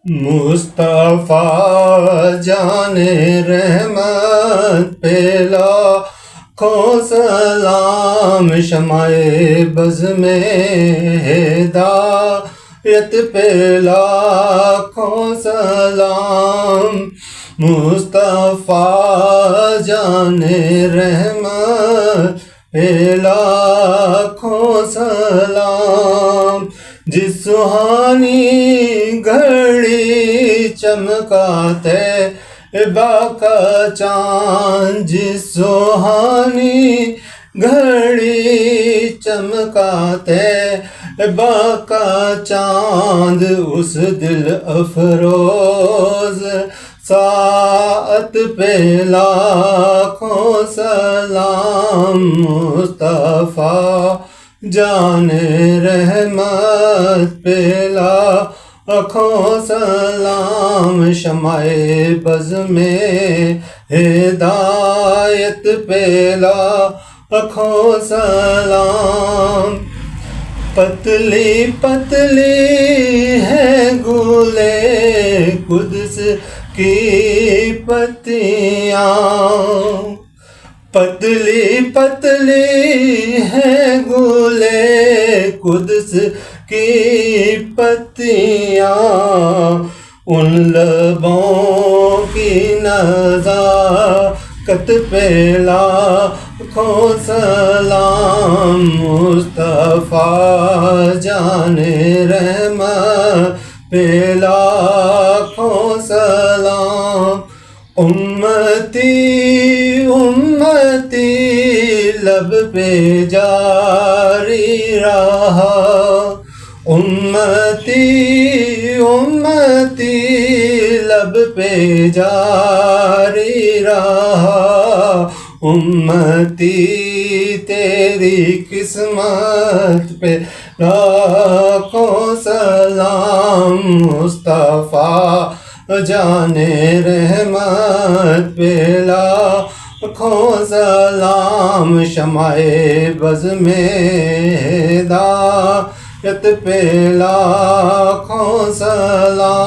مصطفیٰ جان رحمت پہ لاکھوں سلام، شمع بز میں ہدایت پہ لاکھوں سلام، مصطفیٰ جان رحمت پہ لاکھوں سلام، جس سہانی گھڑی چمکا طیبہ کا چاند، جس سہانی گھڑی چمکا طیبہ کا چاند، اس دل افروز ساعت پہ لاکھوں سلام، مصطفیٰ جان رحمت پہ لاکھوں سلام، شمع بز میں ہدایت پہ لاکھوں سلام، پتلی پتلی ہے گلے قدس کی پتیاں، پتلی پتلی ہے گلے قدس کی پتیاں، ان لبوں کی نزاکت پہ لاکھوں سلام، مصطفیٰ جان رحمت پہ لاکھوں سلام، امتی امتی لب پہ جاری رہا، امتی امتی لب پہ جاری رہا، امتی تیری قسمت پہ لاکھوں سلام، مصطفیٰ جان رحمت پہ لاکھوں سلام، شمع بز میں ہدایت پہ لاکھوں سلام۔